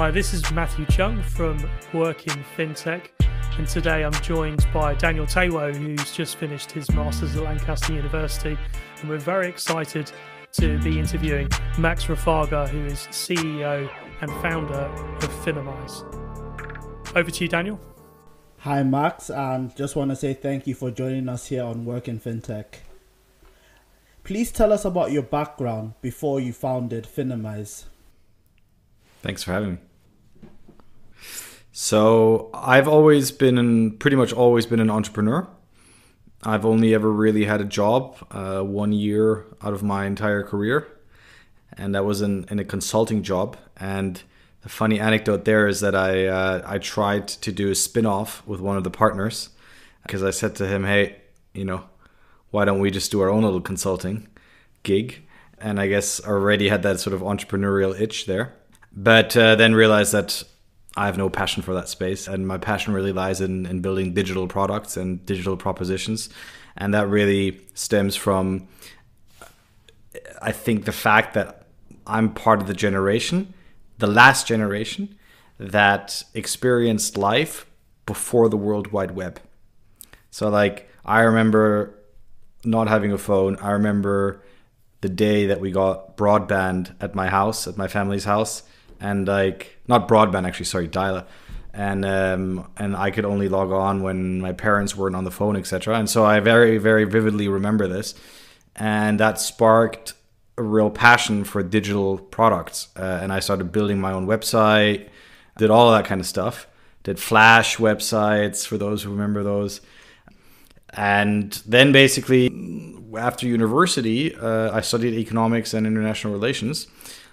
Hi, this is Matthew Chung from Work in Fintech, and today I'm joined by Daniel Taiwo, who's just finished his Masters at Lancaster University, and we're very excited to be interviewing Max Rofagha, who is CEO and founder of Finimize. Over to you, Daniel. Hi, Max, and just want to say thank you for joining us here on Work in Fintech. Please tell us about your background before you founded Finimize. Thanks for having me. So I've pretty much always been an entrepreneur. I've only ever really had a job 1 year out of my entire career. And that was in a consulting job. And the funny anecdote there is that I tried to do a spin-off with one of the partners because I said to him, hey, why don't we just do our own little consulting gig? And I guess already had that sort of entrepreneurial itch there. But then realized that I have no passion for that space. And my passion really lies in building digital products and digital propositions. And that really stems from, I think, the fact that I'm part of the last generation that experienced life before the World Wide Web. So I remember not having a phone. I remember the day that we got broadband at my house, at my family's house. And not broadband, actually, sorry, dial-up. And I could only log on when my parents weren't on the phone, etc. And so I very, very vividly remember this. And that sparked a real passion for digital products. And I started building my own website, did all of that kind of stuff. Did Flash websites, for those who remember those. And then basically, after university, I studied economics and international relations.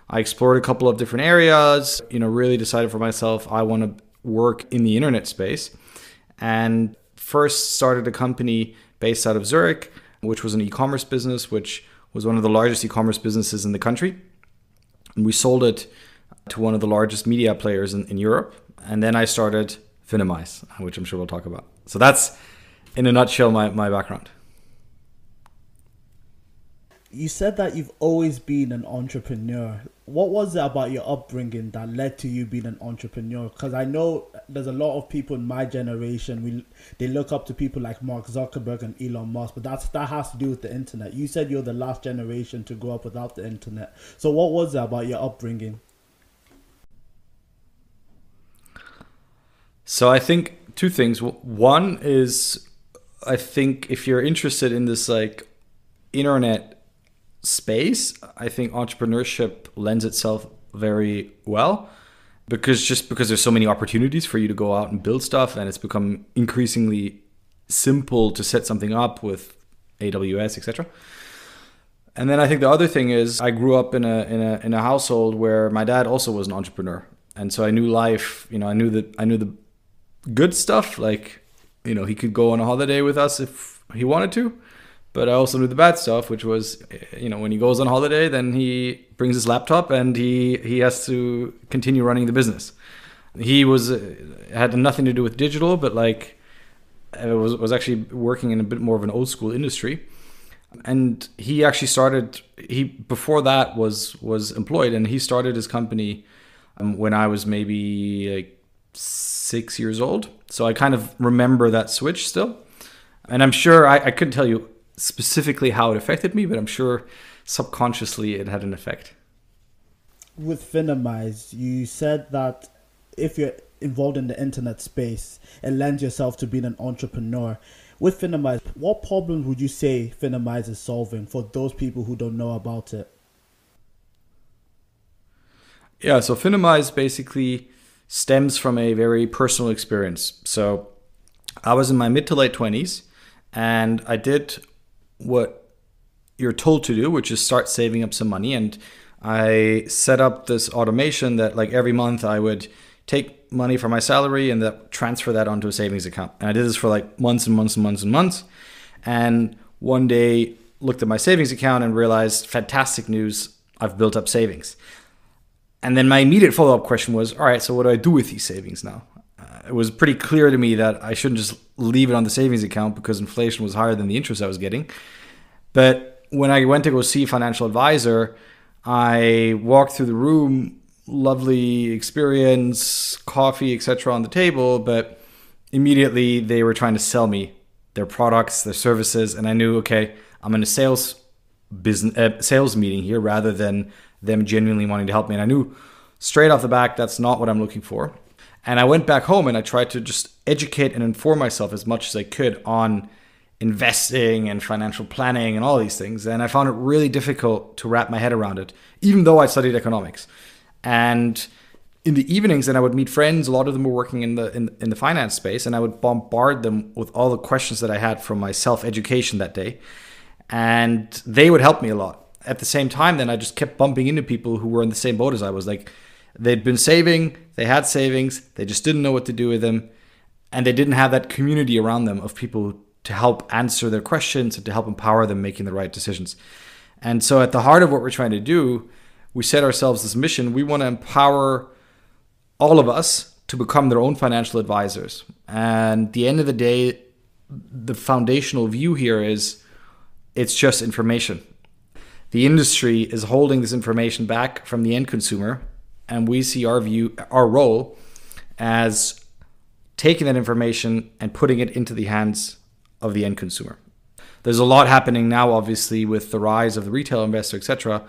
I explored a couple of different areas, really decided for myself, I want to work in the internet space. And first started a company based out of Zurich, which was an e-commerce business, which was one of the largest e-commerce businesses in the country. And we sold it to one of the largest media players in Europe. And then I started Finimize, which I'm sure we'll talk about. So that's, in a nutshell, my background. You said that you've always been an entrepreneur. What was it about your upbringing that led to you being an entrepreneur? Because I know there's a lot of people in my generation, they look up to people like Mark Zuckerberg and Elon Musk, but that has to do with the internet. You said you're the last generation to grow up without the internet. So what was it about your upbringing? So I think two things. One is, I think if you're interested in this internet space, I think entrepreneurship lends itself very well because there's so many opportunities for you to go out and build stuff, and it's become increasingly simple to set something up with AWS, etc. And then I think the other thing is I grew up in a household where my dad also was an entrepreneur, and so I knew life. I knew the good stuff, he could go on a holiday with us if he wanted to. But I also knew the bad stuff, which was, when he goes on holiday, then he brings his laptop and he has to continue running the business. He had nothing to do with digital, but was actually working in a bit more of an old school industry. And he actually before that was employed, and he started his company when I was maybe 6 years old. So I kind of remember that switch still. And I'm sure I couldn't tell you specifically how it affected me, but I'm sure subconsciously it had an effect. With Finimize, you said that if you're involved in the internet space, it lends yourself to being an entrepreneur. With Finimize, what problems would you say Finimize is solving for those people who don't know about it? Yeah, so Finimize basically stems from a very personal experience. So I was in my mid to late 20s, and I did what you're told to do, which is start saving up some money. And I set up this automation that every month I would take money from my salary and transfer that onto a savings account. And I did this for months and months and months and months. And one day looked at my savings account and realized, fantastic news, I've built up savings. And then my immediate follow-up question was, all right, so what do I do with these savings now? It was pretty clear to me that I shouldn't just leave it on the savings account because inflation was higher than the interest I was getting. But when I went to go see a financial advisor, I walked through the room lovely experience, coffee, etc. on the table, but immediately they were trying to sell me their products, their services, and I knew, okay, I'm in a sales meeting here rather than them genuinely wanting to help me. And I knew straight off the back that's not what I'm looking for. And I went back home and I tried to just educate and inform myself as much as I could on investing and financial planning and all these things. And I found it really difficult to wrap my head around it, even though I studied economics. And in the evenings, then I would meet friends. A lot of them were working in the finance space, and I would bombard them with all the questions that I had from my self-education that day. And they would help me a lot. At the same time, then I just kept bumping into people who were in the same boat as I was. Like, they'd been saving, they had savings, they just didn't know what to do with them. And they didn't have that community around them of people to help answer their questions and to help empower them making the right decisions. And so at the heart of what we're trying to do, we set ourselves this mission. We want to empower all of us to become their own financial advisors. And at the end of the day, the foundational view here is it's just information. The industry is holding this information back from the end consumer, and we see our role as taking that information and putting it into the hands of the end consumer. There's a lot happening now, obviously, with the rise of the retail investor, etc.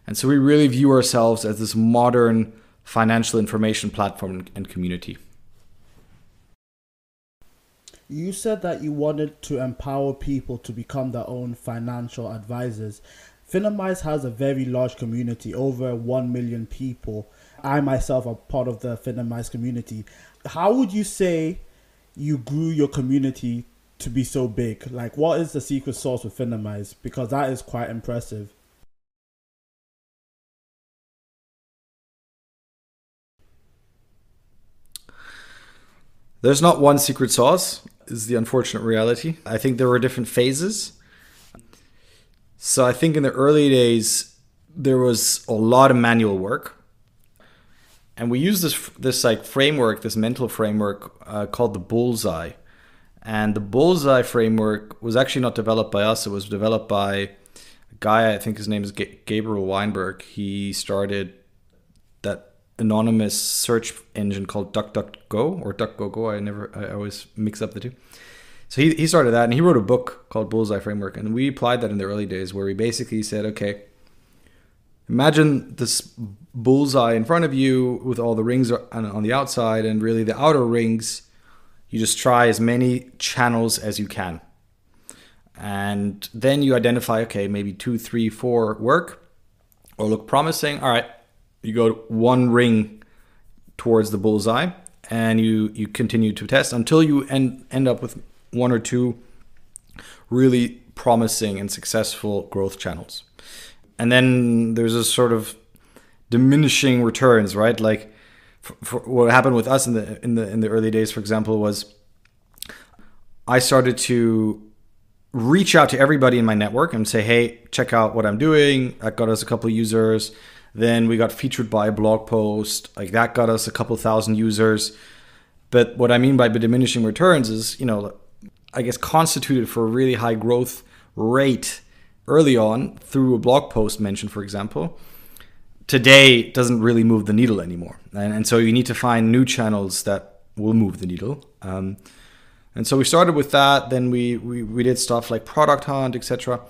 And so we really view ourselves as this modern financial information platform and community. You said that you wanted to empower people to become their own financial advisors. Finimize has a very large community, over 1 million people. I myself are part of the Finimize community. How would you say you grew your community to be so big? Like, what is the secret sauce with Finimize? Because that is quite impressive. There's not one secret sauce, is the unfortunate reality. I think there were different phases. So I think in the early days, there was a lot of manual work. And we used this like framework, this mental framework called the bullseye. And the bullseye framework was actually not developed by us. It was developed by a guy, I think his name is Gabriel Weinberg. He started that anonymous search engine called DuckDuckGo or DuckGoGo. I always mix up the two. So he started that, and he wrote a book called Bullseye Framework, and we applied that in the early days, where we basically said, okay, imagine this bullseye in front of you with all the rings on the outside, and really the outer rings, you just try as many channels as you can. And then you identify, okay, maybe 2, 3, 4 work or look promising. All right, you go one ring towards the bullseye, and you continue to test until you end up with 1 or 2 really promising and successful growth channels. And then there's a sort of diminishing returns, right? Like for what happened with us in the early days, for example, was I started to reach out to everybody in my network and say, hey, check out what I'm doing. That got us a couple of users. Then we got featured by a blog post. Like that got us a couple thousand users. But what I mean by diminishing returns is, I guess constituted for a really high growth rate early on through a blog post mention, for example, today doesn't really move the needle anymore. And so you need to find new channels that will move the needle. And so we started with that. Then we did stuff like Product Hunt, etc.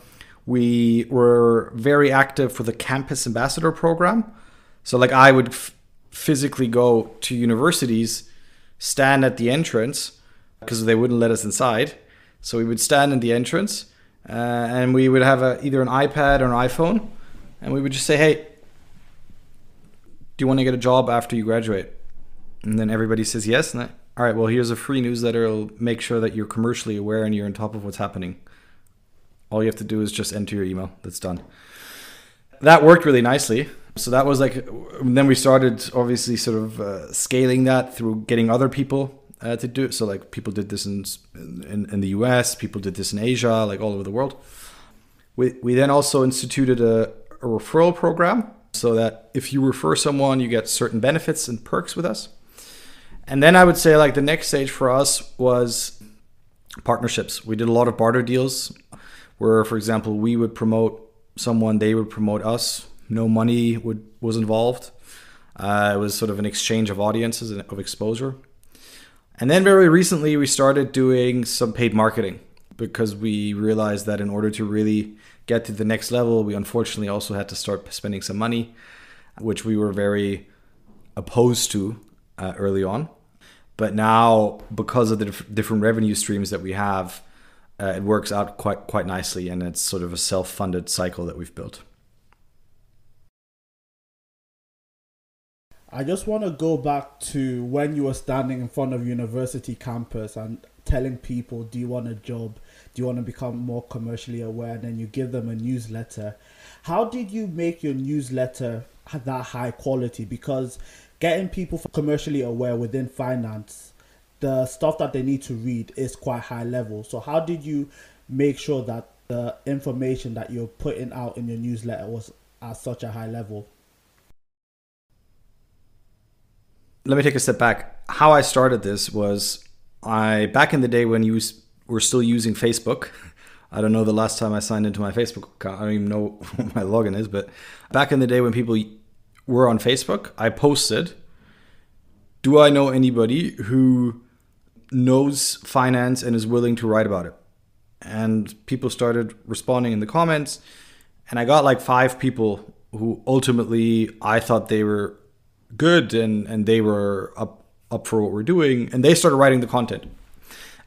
We were very active for the Campus Ambassador program. So like I would physically go to universities, stand at the entrance, because they wouldn't let us inside. So we would stand in the entrance and we would have either an iPad or an iPhone, and we would just say, hey, do you want to get a job after you graduate? And then everybody says yes. And all right, well, here's a free newsletter. It'll make sure that you're commercially aware and you're on top of what's happening. All you have to do is just enter your email. That's done. That worked really nicely. So that was like, then we started obviously sort of scaling that through getting other people to do it. So like people did this in the US, people did this in Asia, like all over the world. We then also instituted a referral program so that if you refer someone, you get certain benefits and perks with us. And then I would say like the next stage for us was partnerships. We did a lot of barter deals where, for example, we would promote someone, they would promote us. No money was involved. It was sort of an exchange of audiences and of exposure. And then very recently, we started doing some paid marketing because we realized that in order to really get to the next level, we unfortunately also had to start spending some money, which we were very opposed to early on. But now, because of the different revenue streams that we have, it works out quite nicely, and it's sort of a self-funded cycle that we've built. I just want to go back to when you were standing in front of university campus and telling people, do you want a job? Do you want to become more commercially aware? And then you give them a newsletter. How did you make your newsletter that high quality? Because getting people commercially aware within finance, the stuff that they need to read is quite high level. So how did you make sure that the information that you're putting out in your newsletter was at such a high level? Let me take a step back. How I started this was back in the day when you were still using Facebook. I don't know the last time I signed into my Facebook account. I don't even know what my login is, but back in the day when people were on Facebook, I posted, do I know anybody who knows finance and is willing to write about it? And people started responding in the comments, and I got like 5 people who ultimately I thought they were good and they were up for what we're doing, and they started writing the content.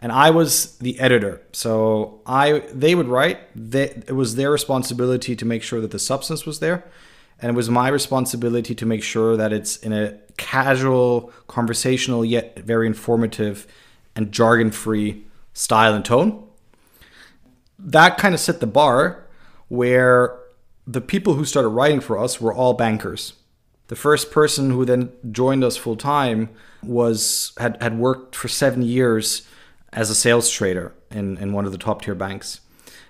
And I was the editor. So they would write, it was their responsibility to make sure that the substance was there. And it was my responsibility to make sure that it's in a casual, conversational, yet very informative and jargon-free style and tone. That kind of set the bar where the people who started writing for us were all bankers. The first person who then joined us full time had worked for 7 years as a sales trader in one of the top tier banks.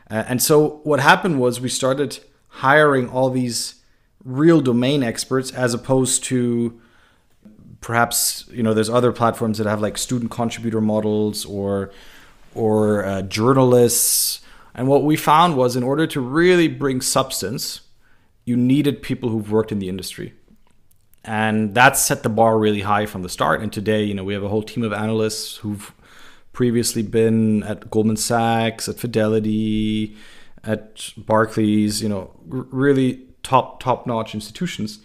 And so what happened was we started hiring all these real domain experts, as opposed to perhaps, there's other platforms that have like student contributor models or journalists. And what we found was, in order to really bring substance, you needed people who've worked in the industry. And that set the bar really high from the start. And today, we have a whole team of analysts who've previously been at Goldman Sachs, at Fidelity, at Barclays, really top-notch institutions.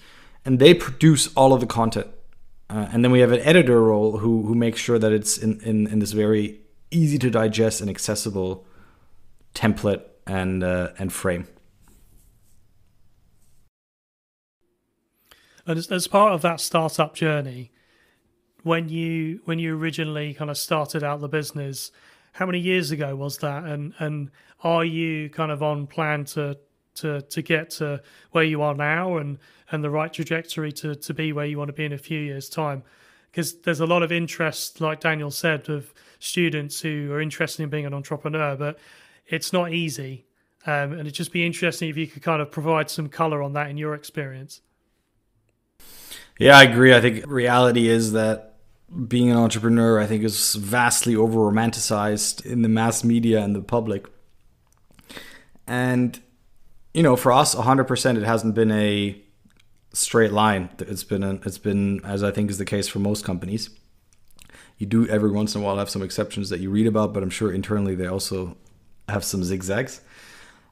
And they produce all of the content. And then we have an editor role who makes sure that it's in this very easy to digest and accessible template and frame. And as part of that startup journey, when you originally kind of started out the business, how many years ago was that? And are you kind of on plan to get to where you are now and the right trajectory to be where you want to be in a few years' time? Because there's a lot of interest, like Daniel said, of students who are interested in being an entrepreneur, but it's not easy. And it'd just be interesting if you could kind of provide some color on that in your experience. Yeah, I agree. I think reality is that being an entrepreneur, I think, is vastly over-romanticized in the mass media and the public. And, for us, 100%, it hasn't been a straight line. It's been, as I think is the case for most companies. You do every once in a while have some exceptions that you read about, but I'm sure internally they also have some zigzags.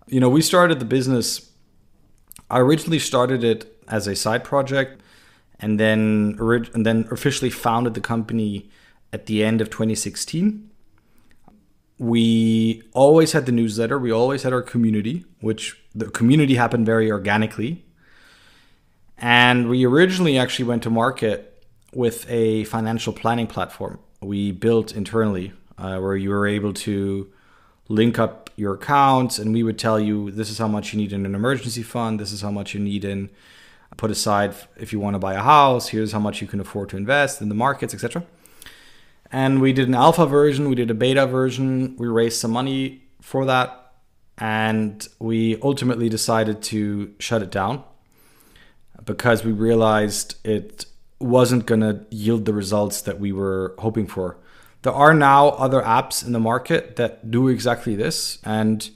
We started the business, I originally started it as a side project, and then officially founded the company at the end of 2016. We always had the newsletter. We always had our community, which the community happened very organically. And we originally actually went to market with a financial planning platform we built internally, where you were able to link up your accounts, and we would tell you, this is how much you need in an emergency fund. This is how much you need in put aside if you want to buy a house. Here's how much you can afford to invest in the markets, etc. And we did an alpha version, we did a beta version, we raised some money for that, and we ultimately decided to shut it down because we realized it wasn't going to yield the results that we were hoping for. There are now other apps in the market that do exactly this, and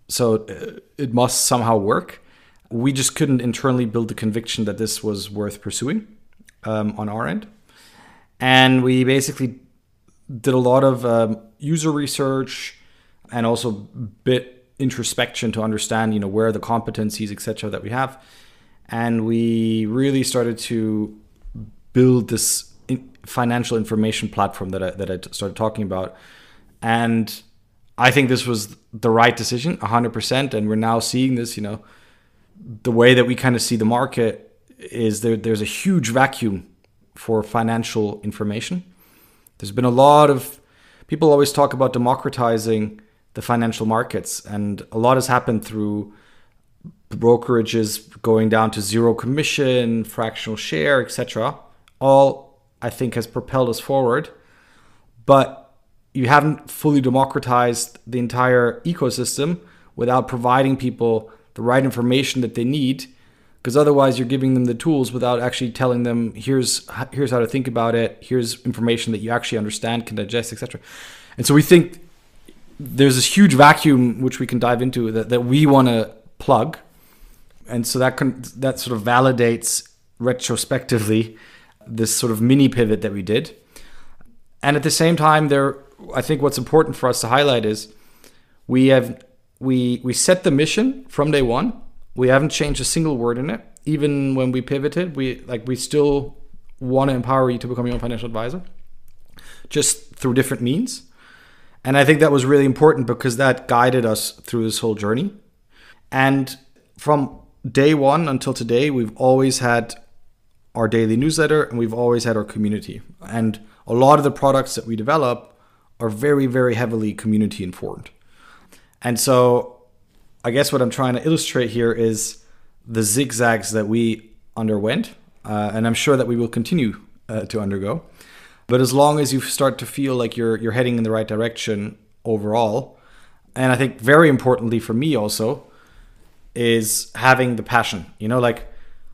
so it must somehow work. we just couldn't internally build the conviction that this was worth pursuing on our end. And we basically did a lot of user research and also bit introspection to understand, where are the competencies, etc., that we have. And we really started to build this financial information platform that I started talking about. And I think this was the right decision, 100%. And we're now seeing this, the way that we kind of see the market is there's a huge vacuum for financial information. There's been a lot of people always talk about democratizing the financial markets, and a lot has happened through brokerages going down to zero commission, fractional share, etc. All, I think, has propelled us forward, but you haven't fully democratized the entire ecosystem without providing people the right information that they need, because otherwise you're giving them the tools without actually telling them here's how to think about it, here's information that you actually understand, can digest, etc. And so we think there's this huge vacuum which we can dive into that we want to plug. And so that sort of validates retrospectively this sort of mini pivot that we did. And at the same time, I think what's important for us to highlight is we set the mission from day one. We haven't changed a single word in it. Even when we pivoted, we still want to empower you to become your own financial advisor, just through different means. And I think that was really important because that guided us through this whole journey. And from day one until today, we've always had our daily newsletter and we've always had our community. And a lot of the products that we develop are very, very heavily community informed. And so I guess what I'm trying to illustrate here is the zigzags that we underwent. And I'm sure that we will continue to undergo. But as long as you start to feel like you're heading in the right direction overall, and I think very importantly for me also, is having the passion.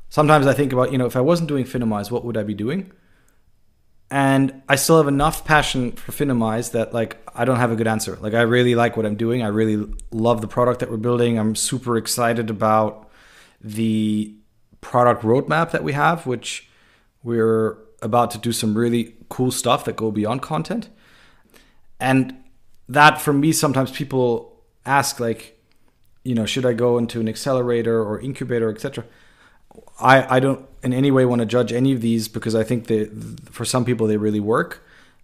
Sometimes I think about, if I wasn't doing Finimize, what would I be doing? And I still have enough passion for Finimize that I don't have a good answer. I really like what I'm doing. I really love the product that we're building. I'm super excited about the product roadmap that we have, which we're about to do some really cool stuff that go beyond content. And that, for me, sometimes people ask should I go into an accelerator or incubator, etc. I don't in any way want to judge any of these because I think that for some people they really work.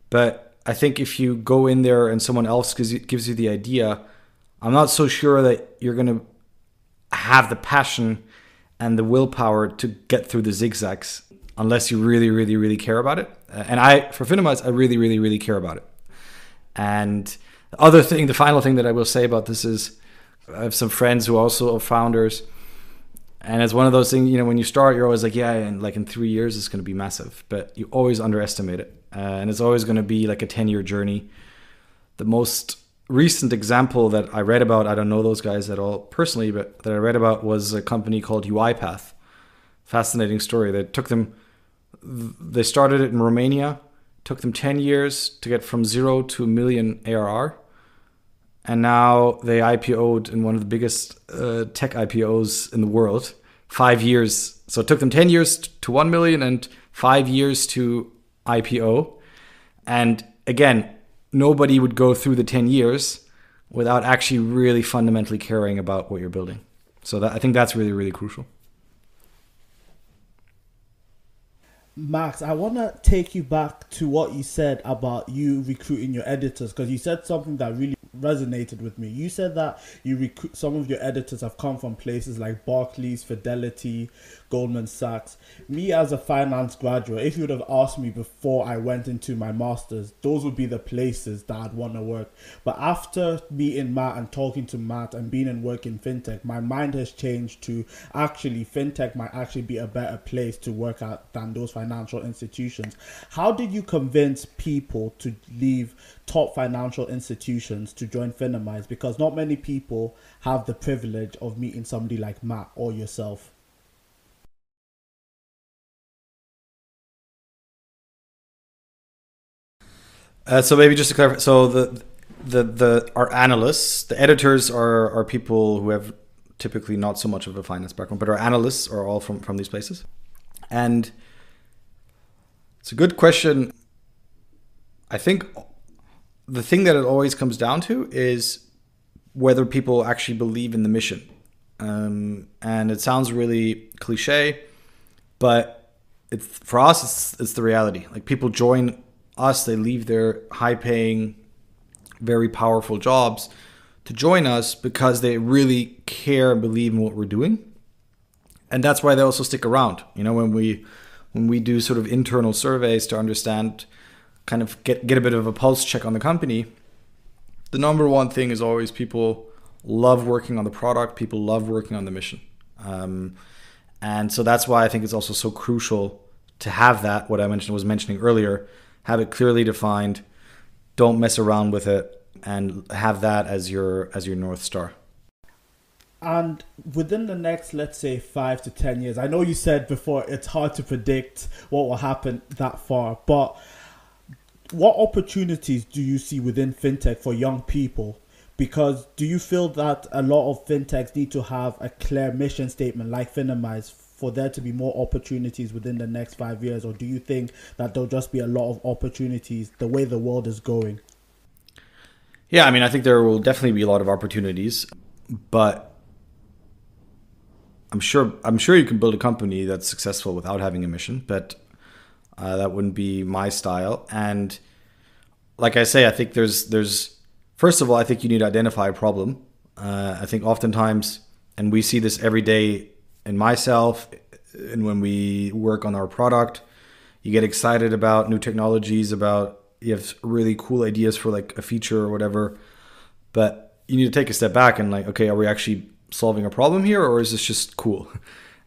But I think if you go in there and someone else gives you the idea, I'm not so sure that you're going to have the passion and the willpower to get through the zigzags unless you really, really, really care about it. And for Finimize, I really, really, really care about it. And the final thing that I will say about this is I have some friends who also are founders. And it's one of those things, when you start, you're always and in 3 years, it's going to be massive. But you always underestimate it. And it's always going to be a 10-year journey. The most recent example that I read about, I don't know those guys at all personally, but that I read about was a company called UiPath. Fascinating story. They started it in Romania. Took them 10 years to get from 0 to 1 million ARR. And now they IPO'd in one of the biggest tech IPOs in the world. 5 years. So it took them 10 years to 1 million and 5 years to IPO. And again, nobody would go through the 10 years without actually really fundamentally caring about what you're building. So I think that's really, really crucial. Max, I want to take you back to what you said about you recruiting your editors, because you said something that really resonated with me. You said that some of your editors have come from places like Barclays, Fidelity, Goldman Sachs. Me as a finance graduate, if you would have asked me before I went into my master's, those would be the places that I'd want to work. But after meeting Matt and talking to Matt and being in work in fintech, my mind has changed to actually fintech might actually be a better place to work at than those financial institutions. How did you convince people to leave top financial institutions to join Finimize? Because not many people have the privilege of meeting somebody like Matt or yourself. So maybe just to clarify, so our analysts, the editors are people who have typically not so much of a finance background, but our analysts are all from these places. And it's a good question. I think the thing that it always comes down to is whether people actually believe in the mission. And it sounds really cliche, but for us, it's the reality. Like, people join us, they leave their high-paying, very powerful jobs to join us because they really care and believe in what we're doing. And that's why they also stick around. You know, when we do sort of internal surveys to understand, kind of get a bit of a pulse check on the company, the number one thing is always people love working on the product, people love working on the mission. And so that's why I think it's also so crucial to have that, what I was mentioning earlier, have it clearly defined, don't mess around with it, and have that as your North Star. And within the next, let's say, 5 to 10 years, I know you said before it's hard to predict what will happen that far, but what opportunities do you see within fintech for young people? Because do you feel that a lot of fintechs need to have a clear mission statement like Finimize for there to be more opportunities within the next 5 years? Or do you think that there'll just be a lot of opportunities the way the world is going? Yeah, I mean, I think there will definitely be a lot of opportunities, but I'm sure you can build a company that's successful without having a mission, but that wouldn't be my style. And like I say, I think there's first of all, I think you need to identify a problem. I think oftentimes, and we see this every day in myself, and when we work on our product, you get excited about new technologies, you have really cool ideas for like a feature or whatever, but you need to take a step back and like, okay, are we actually solving a problem here, or is this just cool?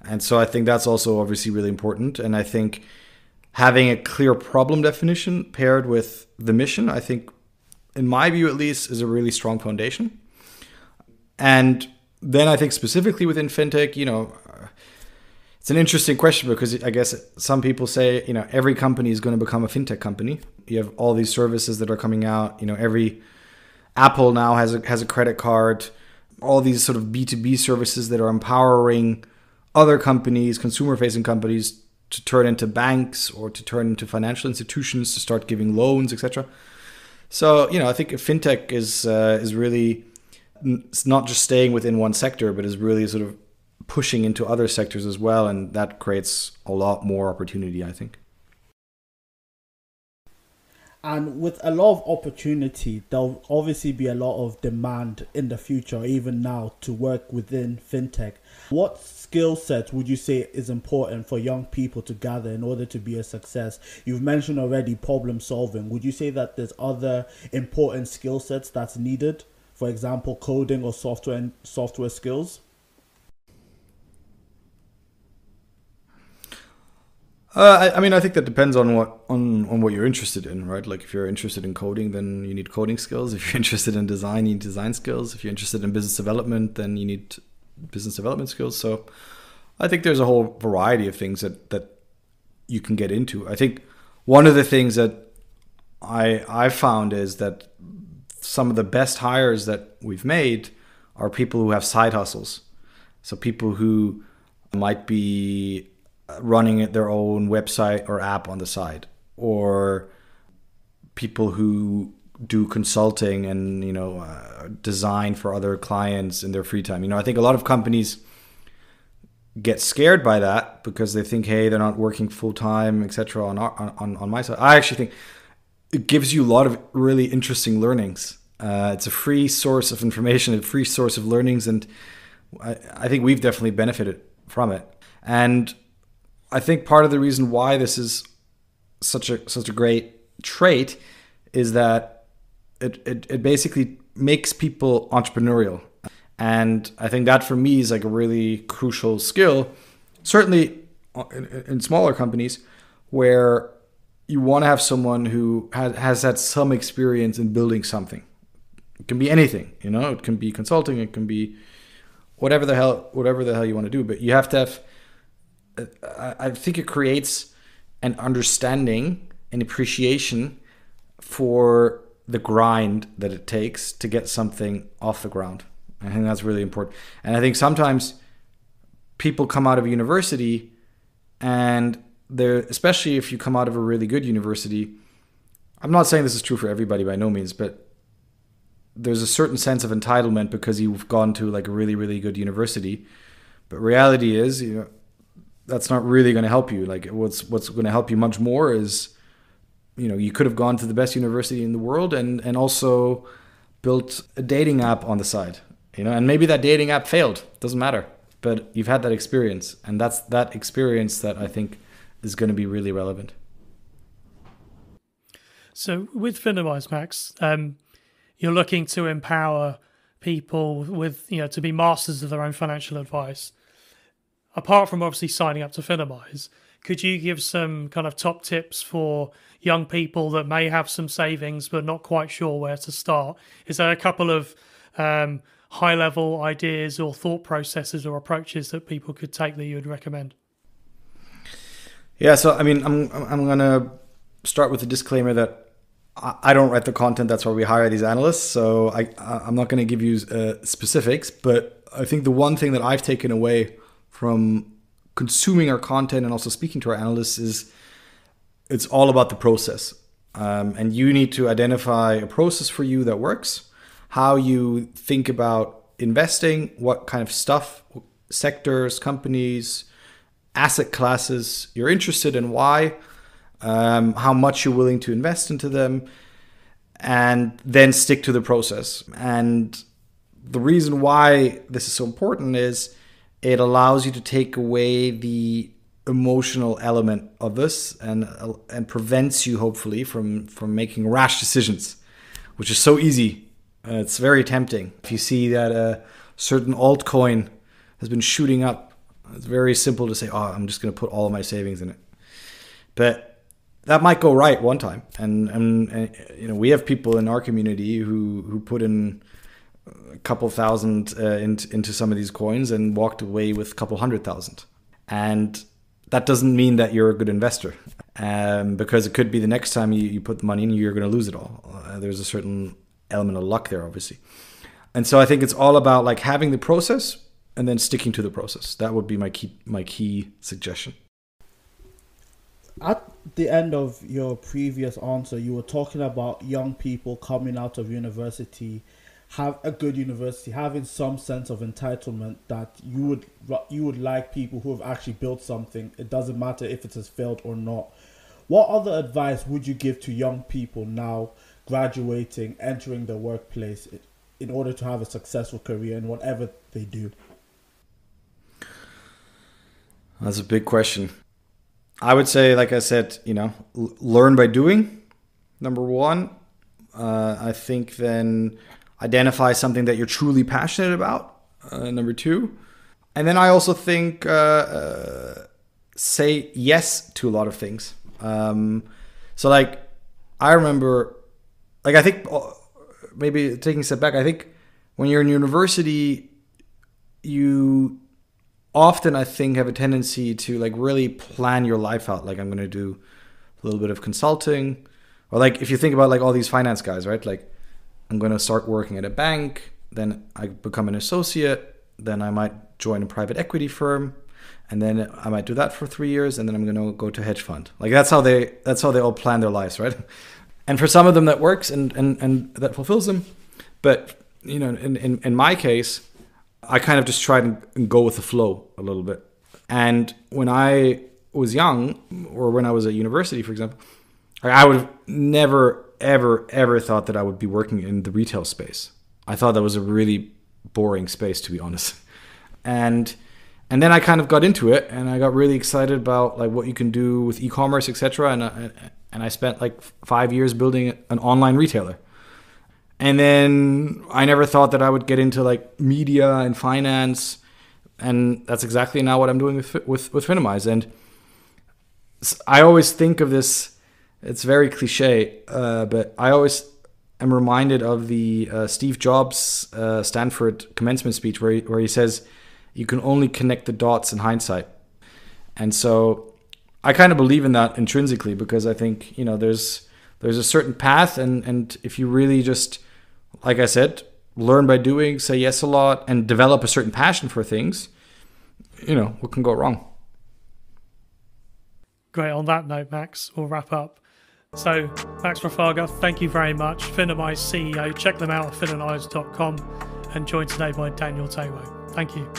And so I think that's also obviously really important. And I think having a clear problem definition paired with the mission, I think, in my view at least, is a really strong foundation. And then I think specifically within fintech, you know, it's an interesting question because I guess some people say, you know, every company is going to become a fintech company. You have all these services that are coming out. You know, every Apple now has a credit card. All these sort of B2B services that are empowering other companies, consumer-facing companies, to turn into banks or to turn into financial institutions to start giving loans, etc. So, you know, I think fintech is really, it's not just staying within one sector, but is really sort of pushing into other sectors as well, and that creates a lot more opportunity, I think. And with a lot of opportunity, there'll obviously be a lot of demand in the future, even now, to work within fintech. What skill set would you say is important for young people to gather in order to be a success? You've mentioned already problem solving. Would you say that there's other important skill sets that's needed? For example, coding or software skills? I mean, I think that depends on what you're interested in, right? Like, if you're interested in coding, then you need coding skills. If you're interested in design, you need design skills. If you're interested in business development, then you need business development skills. So I think there's a whole variety of things that you can get into. I think one of the things that I found is that some of the best hires that we've made are people who have side hustles. So people who might be running their own website or app on the side, or people who do consulting and, you know, design for other clients in their free time. You know, I think a lot of companies get scared by that because they think, hey, they're not working full time, etc. On my side. I actually think it gives you a lot of really interesting learnings. It's a free source of information, a free source of learnings, and I think we've definitely benefited from it. And I think part of the reason why this is such a great trait is that it basically makes people entrepreneurial. And I think that for me is like a really crucial skill, certainly in smaller companies where you want to have someone who has had some experience in building something. It can be anything, you know, it can be consulting, it can be whatever the hell you want to do, but you have to have, I think it creates an understanding and appreciation for the grind that it takes to get something off the ground. I think that's really important. And I think sometimes people come out of university and they're, especially if you come out of a really good university, I'm not saying this is true for everybody by no means, but there's a certain sense of entitlement because you've gone to like a really, really good university. But reality is, you know, that's not really going to help you. Like what's going to help you much more is, you know, you could have gone to the best university in the world and also built a dating app on the side, you know, and maybe that dating app failed. Doesn't matter. But you've had that experience, and that's that experience that I think is going to be really relevant. So with Finimize, Max, you're looking to empower people with, you know, to be masters of their own financial advice. Apart from obviously signing up to Finimize, could you give some kind of top tips for young people that may have some savings but not quite sure where to start? Is there a couple of high-level ideas or thought processes or approaches that people could take that you would recommend? Yeah, so I mean, I'm gonna start with a disclaimer that I don't write the content. That's why we hire these analysts. So I'm not going to give you specifics, but I think the one thing that I've taken away from consuming our content and also speaking to our analysts is it's all about the process. And you need to identify a process for you that works, how you think about investing, what kind of stuff, sectors, companies, asset classes you're interested in, why, how much you're willing to invest into them, and then stick to the process. And the reason why this is so important is it allows you to take away the emotional element of this and prevents you hopefully from making rash decisions, which is so easy. It's very tempting. If you see that a certain altcoin has been shooting up, it's very simple to say, oh, I'm just going to put all of my savings in it. But that might go right one time. And you know, we have people in our community who put in a couple thousand into some of these coins and walked away with a couple 100,000. And that doesn't mean that you're a good investor, because it could be the next time you put the money in, you're going to lose it all. There's a certain element of luck there, obviously. And so I think it's all about like having the process and then sticking to the process. That would be my key suggestion. At the end of your previous answer, you were talking about young people coming out of university, have a good university, having some sense of entitlement that you would like people who have actually built something. It doesn't matter if it has failed or not. What other advice would you give to young people now graduating, entering the workplace in order to have a successful career in whatever they do? That's a big question. I would say, like I said, you know, learn by doing, number one. I think then identify something that you're truly passionate about, number two. And then I also think say yes to a lot of things. So like, I remember, like, I think maybe taking a step back, I think when you're in university, you often, I think, have a tendency to like really plan your life out. Like, I'm going to do a little bit of consulting, or like if you think about like all these finance guys, right? Like, I'm going to start working at a bank, then I become an associate, then I might join a private equity firm, and then I might do that for 3 years, and then I'm going to go to hedge fund. Like that's how they all plan their lives, right? And for some of them that works and that fulfills them. But you know, in my case, I kind of just tried and go with the flow a little bit. And when I was young, or when I was at university, for example, I would have never, ever thought that I would be working in the retail space. I thought that was a really boring space, to be honest. And then I kind of got into it, and I got really excited about like what you can do with e-commerce, etc. And I spent like 5 years building an online retailer. And then I never thought that I would get into like media and finance, and that's exactly now what I'm doing with Finimize. And I always think of this. It's very cliche, but I always am reminded of the Steve Jobs Stanford commencement speech where he says, "You can only connect the dots in hindsight." And so I kind of believe in that intrinsically, because I think, you know, there's a certain path, and if you really just, like I said, learn by doing, say yes a lot, and develop a certain passion for things, what can go wrong? Great. On that note, Max, we'll wrap up. So, Max Rofagha, thank you very much. Finimize CEO. Check them out at finimize.com, and joined today by Daniel Taiwo. Thank you.